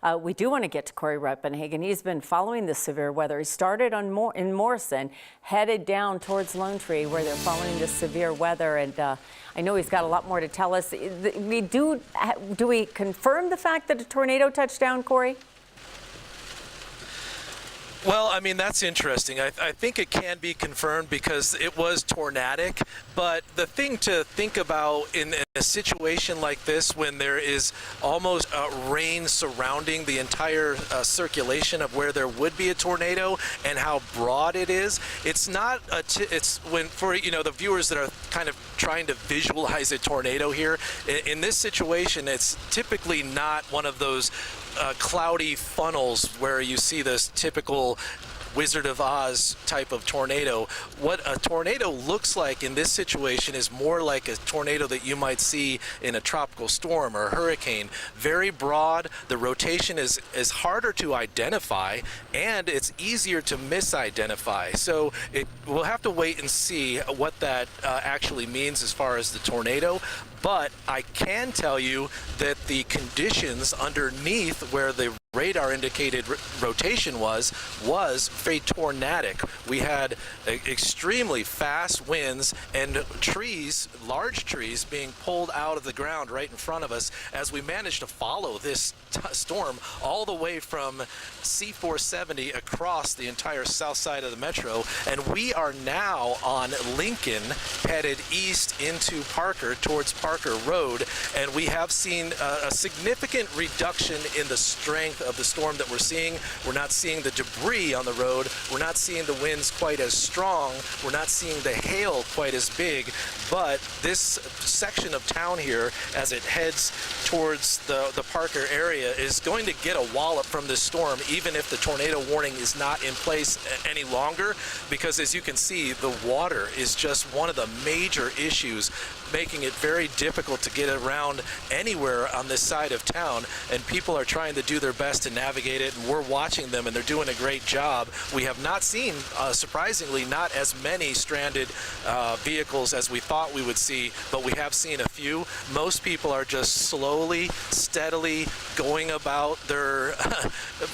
We do want to get to Corey Reppenhagen. He's been following the severe weather. He started in Morrison, headed down towards Lone Tree, where they're following the severe weather. And I know he's got a lot more to tell us. Do we confirm the fact that a tornado touched down, Corey? Well, I mean, that's interesting. I think it can be confirmed because it was tornadic. But the thing to think about in a situation like this, when there is almost rain surrounding the entire circulation of where there would be a tornado and how broad it is, it's not it's when for the viewers that are kind of trying to visualize a tornado here. In this situation, it's typically not one of those cloudy funnels where you see this typical Wizard of Oz type of tornado. What a tornado looks like in this situation is more like a tornado that you might see in a tropical storm or a hurricane. Very broad, the rotation is harder to identify, and it's easier to misidentify. So we'll have to wait and see what that actually means as far as the tornado. But I can tell you that the conditions underneath where the radar indicated rotation was very tornadic. We had extremely fast winds and trees, large trees, being pulled out of the ground right in front of us as we managed to follow this storm all the way from C470 across the entire south side of the metro. And we are now on Lincoln, headed east into Parker, towards Parker Road, and we have seen a significant reduction in the strength of the storm that we're seeing. We're not seeing the debris on the road. We're not seeing the winds quite as strong. We're not seeing the hail quite as big. But this section of town here, as it heads towards the Parker area, is going to get a wallop from this storm, even if the tornado warning is not in place any longer, because as you can see, the water is just one of the major issues, making it very difficult to get around anywhere on this side of town, and people are trying to do their best to navigate it, and we're watching them, and they're doing a great job. We have not seen, surprisingly, not as many stranded vehicles as we thought we would see, but we have seen a few. Most people are just slowly, steadily going about their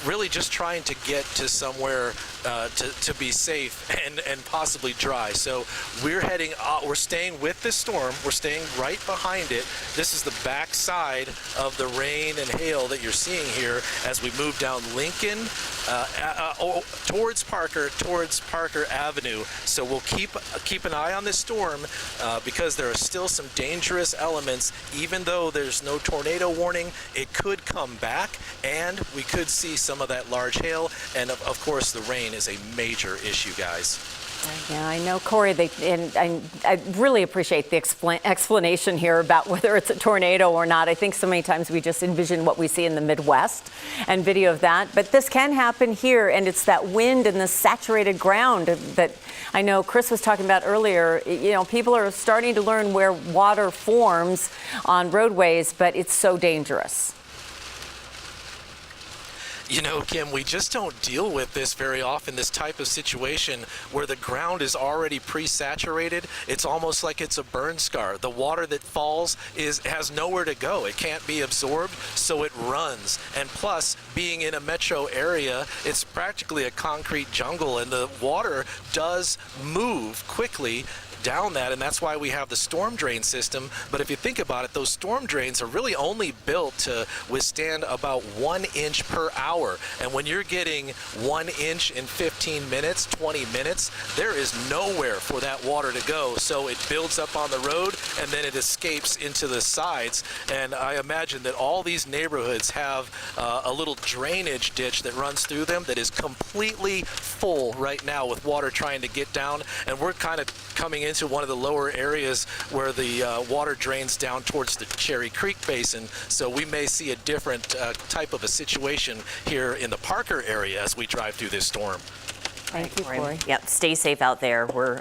really just trying to get to somewhere to be safe and possibly dry. So we're heading, we're staying with the storm. We're staying right behind it. This is the back side of the rain and hail that you're seeing here as we move down Lincoln towards Parker Avenue. So we'll keep an eye on this storm because there are still some dangerous elements. Even though there's no tornado warning, it could come back, and we could see some of that large hail. And of course, the rain is a major issue, guys. Yeah, I know, Corey, and I really appreciate the explanation here about whether it's a tornado or not. I think so many times we just envision what we see in the Midwest and video of that. But this can happen here, and it's that wind and the saturated ground that I know Chris was talking about earlier. People are starting to learn where water forms on roadways, but it's so dangerous. Kim, we just don't deal with this very often, this type of situation where the ground is already pre-saturated. It's almost like it's a burn scar. The water that falls has nowhere to go. It can't be absorbed, so it runs. And plus, being in a metro area, it's practically a concrete jungle, and the water does move quickly down that, and that's why we have the storm drain system. But if you think about it, those storm drains are really only built to withstand about 1 inch per hour. And when you're getting 1 inch in 15 minutes, 20 minutes, there is nowhere for that water to go. So it builds up on the road, and then it escapes into the sides. And I imagine that all these neighborhoods have a little drainage ditch that runs through them that is completely full right now with water trying to get down. And we're kind of coming into one of the lower areas where the water drains down towards the Cherry Creek Basin. So we may see a different type of a situation here in the Parker area as we drive through this storm. Thank you, Corey. Yep, stay safe out there. We're